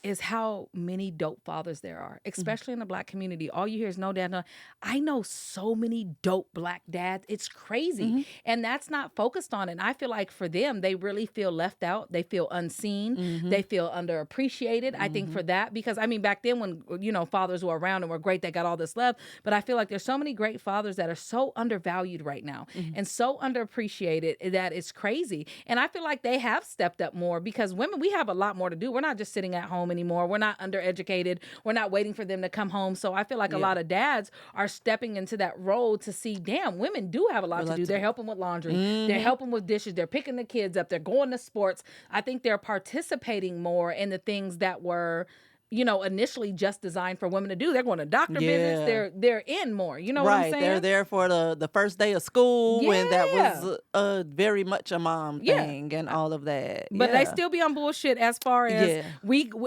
is how many dope fathers there are, especially in the Black community. All you hear is no dad, no. I know so many dope Black dads. It's crazy. And that's not focused on. And I feel like for them, they really feel left out. They feel unseen. They feel underappreciated. I think for that, because back then when, fathers were around and were great, they got all this love. But I feel like there's so many great fathers that are so undervalued right now and so underappreciated that it's crazy. And I feel like they have stepped up more, because women, we have a lot more to do. We're not just sitting at home anymore. We're not undereducated. We're not waiting for them to come home. So I feel like a lot of dads are stepping into that role to see, damn, women do have a lot to do. They're helping with laundry. They're helping with dishes. They're picking the kids up. They're going to sports. I think they're participating more in the things that were, initially just designed for women to do. They're going to doctor visits. They're in more. You know what I'm saying? They're there for the first day of school when that was very much a mom thing and all of that. But they still be on bullshit as far as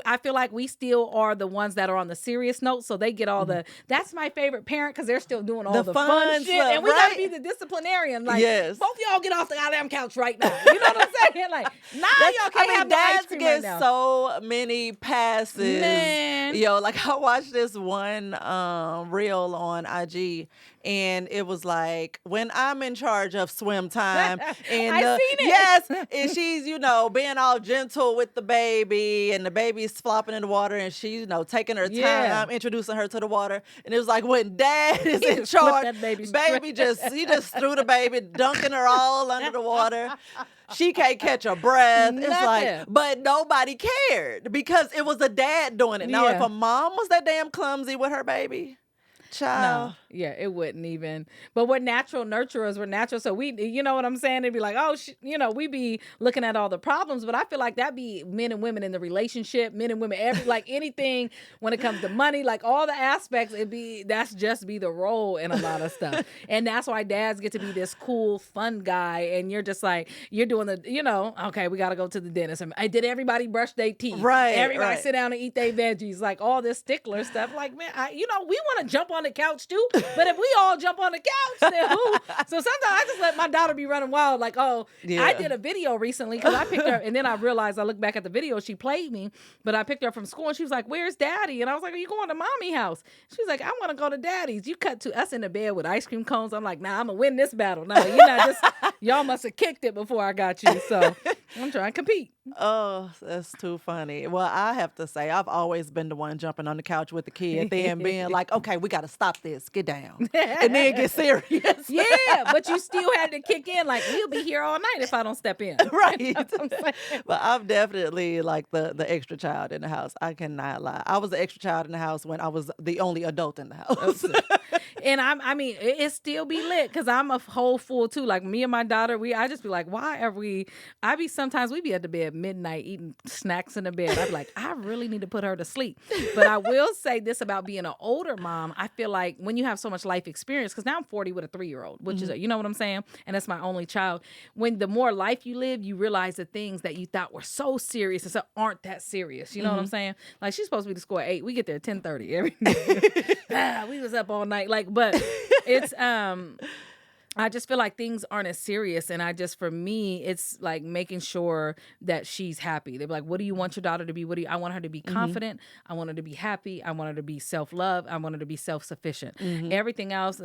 I feel like we still are the ones that are on the serious note. So they get all that's my favorite parent because they're still doing all the fun shit. And we got to be the disciplinarian. Like, both of y'all get off the goddamn couch right now. You know what I'm saying? Like, y'all can't have the ice cream right now. So many passes. Like I watched this one reel on IG, and it was like, when I'm in charge of swim time, and I seen it. Yes, and she's being all gentle with the baby, and the baby's flopping in the water, and she's taking her time, introducing her to the water, and it was like when dad is in charge, that baby he just threw the baby, dunking her all under the water. She can't catch a breath. Nothing. It's like, but nobody cared because it was a dad doing it. Now, if a mom was that damn clumsy with her baby, child. No, it wouldn't even. But we're natural nurturers. We're natural. So we, you know what I'm saying? It'd be like, we be looking at all the problems. But I feel like that'd be men and women in the relationship, men and women, anything when it comes to money, like all the aspects, that's just be the role in a lot of stuff. And that's why dads get to be this cool, fun guy. And you're just like, you're doing okay, we got to go to the dentist. And did everybody brush their teeth? Right. Everybody sit down and eat their veggies, like all this stickler stuff. Like, man, we want to jump on the couch too, but if we all jump on the couch, then who? So sometimes I just let my daughter be running wild. Like, I did a video recently because I picked her, and then I realized, I looked back at the video, she played me, but I picked her up from school, and she was like, "Where's daddy?" And I was like, "Are you going to mommy house?" She was like, "I want to go to daddy's." You cut to us in the bed with ice cream cones. I'm like, "Nah, I'm gonna win this battle." No, you're not. Y'all must have kicked it before I got you. So I'm trying to compete. Oh, that's too funny. Well, I have to say, I've always been the one jumping on the couch with the kid, then being like, "Okay, we got to stop this. Get down," and then get serious. But you still had to kick in. Like, we'll be here all night if I don't step in. Right. But I'm definitely like the extra child in the house. I cannot lie. I was the extra child in the house when I was the only adult in the house. And it still be lit because I'm a whole fool too. Like me and my daughter, I just be like, why are we? Sometimes we be at the bed midnight eating snacks in the bed. I'd be like, I really need to put her to sleep. But I will say this about being an older mom. I feel like when you have so much life experience, because now I'm 40 with a 3-year-old, which is, you know what I'm saying? And that's my only child. When the more life you live, you realize the things that you thought were so serious and so aren't that serious. You know what I'm saying? Like, she's supposed to be to school at 8. We get there at 10:30 every day. We was up all night. But it's I just feel like things aren't as serious. And for me, it's like making sure that she's happy. They're like, what do you want your daughter to be? I want her to be confident. I want her to be happy. I want her to be self-love. I want her to be self-sufficient. Everything else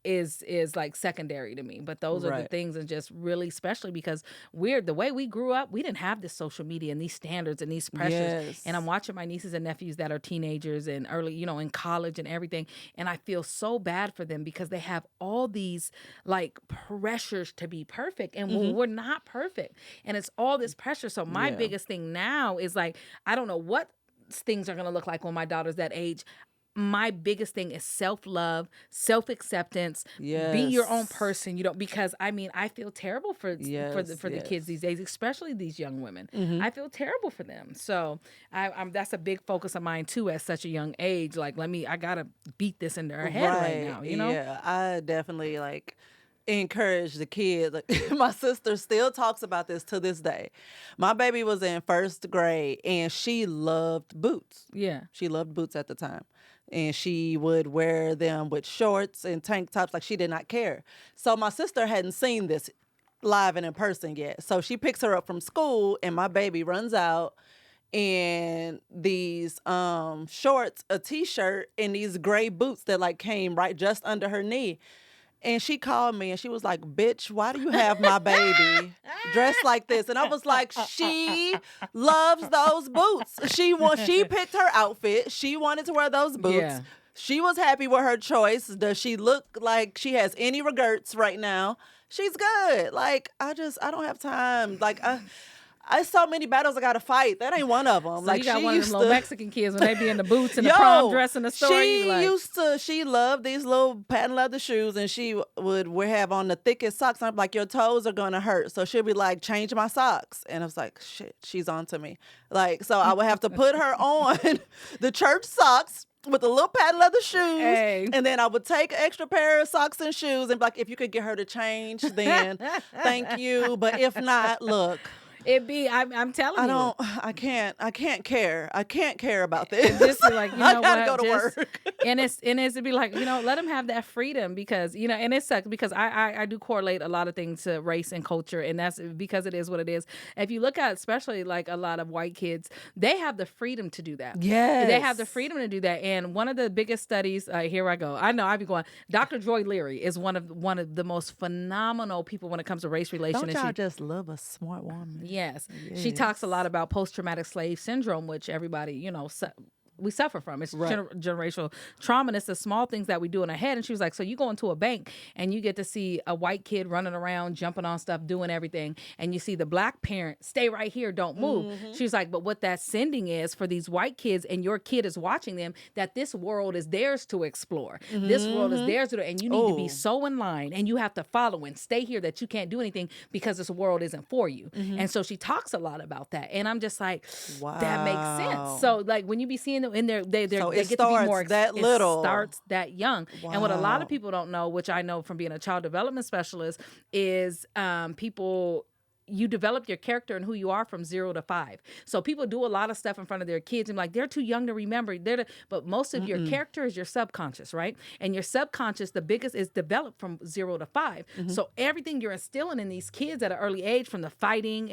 is like secondary to me. But those are the things, and just really, especially because the way we grew up, we didn't have this social media and these standards and these pressures. Yes. And I'm watching my nieces and nephews that are teenagers and early, in college and everything. And I feel so bad for them because they have all these like pressures to be perfect. And we're not perfect. And it's all this pressure. So my biggest thing now is like, I don't know what things are going to look like when my daughter's that age. My biggest thing is self-love, self-acceptance, be your own person, because I feel terrible for the kids these days, especially these young women. I feel terrible for them. So I'm that's a big focus of mine too at such a young age. Like, I gotta beat this into her head right now, Yeah, I definitely encourage the kids. Like, my sister still talks about this to this day. My baby was in 1st grade and she loved boots. Yeah. She loved boots at the time. And she would wear them with shorts and tank tops. Like, she did not care. So my sister hadn't seen this live and in person yet. So she picks her up from school and my baby runs out in these shorts, a t-shirt, and these gray boots that came right just under her knee. And she called me and she was like, "Bitch, why do you have my baby dressed like this?" And I was like, she loves those boots. She picked her outfit. She wanted to wear those boots. Yeah. She was happy with her choice. Does she look like she has any regrets right now? She's good. Like, I don't have time. Like, It's so many battles I gotta fight. That ain't one of them. So like you got she one of used them little to. Mexican kids when they be in the boots and the prom dress in the store. She loved these little patent leather shoes, and she would have on the thickest socks. I'm like, your toes are gonna hurt. So she'll be like, change my socks. And I was like, shit, she's on to me. Like, so I would have to put her on the church socks with the little patent leather shoes. Hey. And then I would take an extra pair of socks and shoes and be like, if you could get her to change, then thank you. But if not, look. I'm telling you. I can't care. I can't care about this. It's just like, you know, I gotta go to work. and it's to be like, you know, let them have that freedom, because, you know, and it sucks because I do correlate a lot of things to race and culture, and that's because it is what it is. If you look at especially like a lot of white kids, they have the freedom to do that. Yes. They have the freedom to do that. And one of the biggest studies, here I go. I know I be going. Dr. Joy Leary is one of the most phenomenal people when it comes to race relations. Don't y'all just love a smart woman? Yes. She talks a lot about post-traumatic slave syndrome, which everybody, you know, we suffer from. It's generational trauma, and it's the small things that we do in our head. And she was like, so you go into a bank and you get to see a white kid running around, jumping on stuff, doing everything. And you see the black parent, stay right here, don't move. Mm-hmm. She was like, but what that's sending is for these white kids, and your kid is watching them, that this world is theirs to explore. Mm-hmm. This world is theirs to do, and you need to be so in line, and you have to follow and stay here, that you can't do anything because this world isn't for you. Mm-hmm. And so she talks a lot about that. And I'm just like, wow, that makes sense. So like when you be seeing them in there, they get to be more that little. It starts that young. Wow. And what a lot of people don't know, which I know from being a child development specialist, is you develop your character and who you are from 0 to 5. So people do a lot of stuff in front of their kids and like, they're too young to remember. But most of your character is your subconscious, right? And your subconscious, the biggest, is developed from 0 to 5. Mm-hmm. So everything you're instilling in these kids at an early age, from the fighting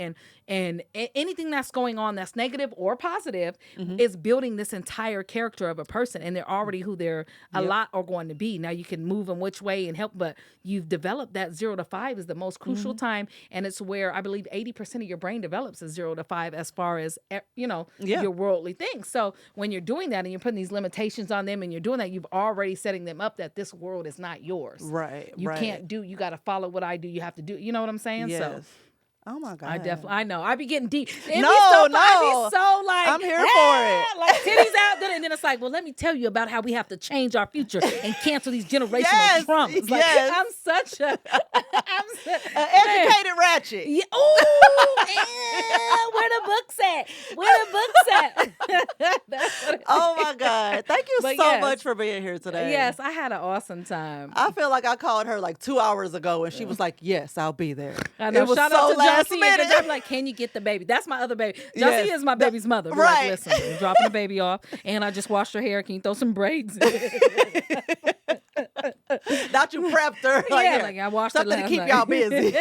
and anything that's going on that's negative or positive, is building this entire character of a person. And they're already who they're a lot are going to be. Now you can move them which way and help, but you've developed that 0 to 5 is the most crucial time. And it's where I believe 80% of your brain develops at 0 to 5 as far as, you know, your worldly things. So when you're doing that and you're putting these limitations on them and you're doing that, you've already setting them up that this world is not yours. Right. You can't you got to follow what I do. You have to do, you know what I'm saying? Yes. So. Oh my God. I know. I be getting deep. I be so like, I'm here for it. Like titties out there. And then it's like, well, let me tell you about how we have to change our future and cancel these generational traumas. Like, I'm such an educated ratchet. Yeah. Ooh, where the books at? Where the books at? Oh my God. Thank you so much for being here today. Yes, I had an awesome time. I feel like I called her like 2 hours ago and she was like, yes, I'll be there. I know. It was Shout so out to last Josie. minute. I'm like, can you get the baby? That's my other baby. Josie is my baby's mother. We're like, listen, I'm dropping the baby off, and I just washed her hair. Can you throw some braids? Not you prepped her. Like I washed something it last to keep night. y'all busy.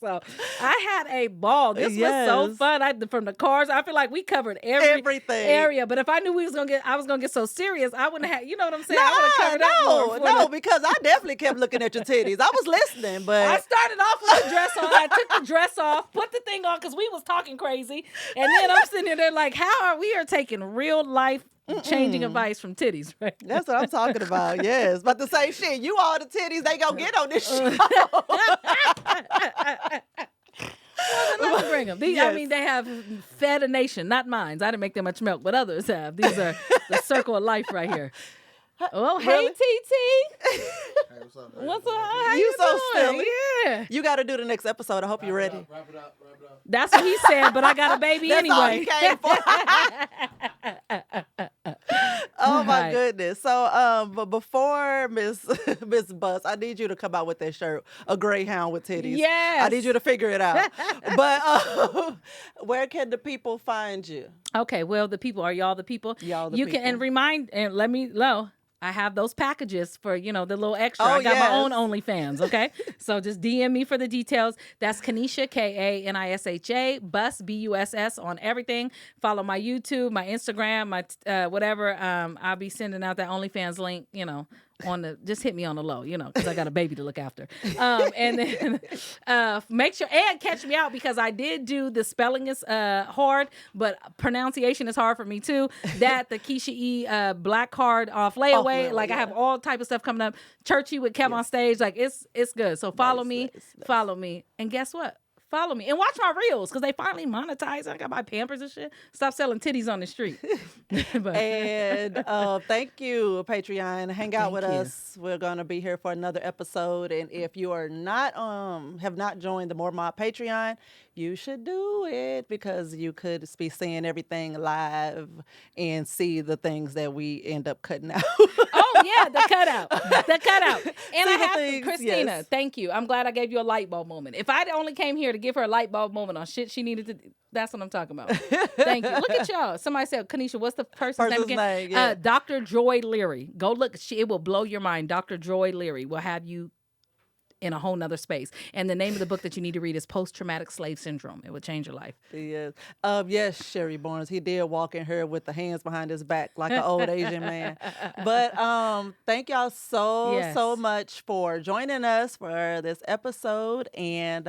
So I had a ball. This was so fun. From the cars, I feel like we covered everything area. But if I knew I was gonna get so serious, I wouldn't have. You know what I'm saying? I would have covered up more. Because I definitely kept looking at your titties. I was listening, but I started off with the dress on. I took the dress off, put the thing on because we was talking crazy, and then I'm sitting there like, how are we taking real life changing advice from titties, right? That's what I'm talking about. Yes, but the same shit. You all the titties they gonna get on this show. Well, let me bring them. I mean, they have fed a nation, not mine. I didn't make that much milk, but others have. These are the circle of life right here. Oh, hey, TT. Hey, what's up? What's up? How You so doing? silly. Yeah. You got to do the next episode. I hope you're ready. Wrap it up. That's what he said, but I got a baby That's anyway. all he came for. Oh my goodness. So but before Miss Bus, I need you to come out with that shirt, a greyhound with titties. Yes. I need you to figure it out. But where can the people find you? Okay, well, the people, are y'all the people? Y'all the you people. Can, and remind, and let me know. I have those packages for, the little extra. Oh, I got my yes. own OnlyFans, okay? So just DM me for the details. That's Kanisha, Kanisha, Bus, Buss on everything. Follow my YouTube, my Instagram, my whatever. I'll be sending out that OnlyFans link, just hit me on the low, because I got a baby to look after. And then make sure, and catch me out, because I did do the spelling is hard, but pronunciation is hard for me too. That the Keisha E black card off layaway. I have all type of stuff coming up. Churchy with Kev on stage. Like it's good. So follow me. And guess what? Follow me and watch my reels because they finally monetize. I got my Pampers and shit. Stop selling titties on the street. But- And thank you, Patreon. Hang out Thank with you. us. We're gonna be here for another episode. And if you are not have not joined the More Mob Patreon, you should do it because you could be seeing everything live and see the things that we end up cutting out. Oh yeah, the cutout. And See I the have to, things, Christina, yes. thank you. I'm glad I gave you a light bulb moment. If I only came here to give her a light bulb moment on shit she needed to, that's what I'm talking about. Thank you. Look at y'all. Somebody said, Kanisha, what's the person's name again? Name, yeah. Dr. Joy Leary. Go look. It will blow your mind. Dr. Joy Leary will have you in a whole nother space. And the name of the book that you need to read is Post-Traumatic Slave Syndrome. It will change your life. Yes. Yes, Sherry Barnes. He did walk in here with the hands behind his back like an old Asian man. But thank y'all so much for joining us for this episode. And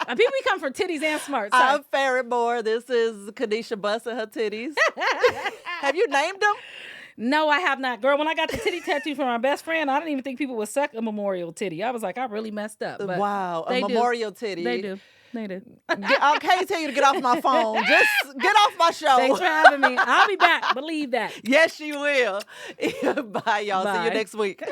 People become for titties and smarts. I'm Farrah Moore. This is Kanisha busting her titties. Have you named them? No, I have not. Girl, when I got the titty tattoo from my best friend, I didn't even think people would suck a memorial titty. I was like, I really messed up. But Wow, a they do. memorial titty. They do. I can't tell you to get off my phone. Just get off my show. Thanks for having me. I'll be back. Believe that. Yes, you will. Bye, y'all. See Bye. you next week.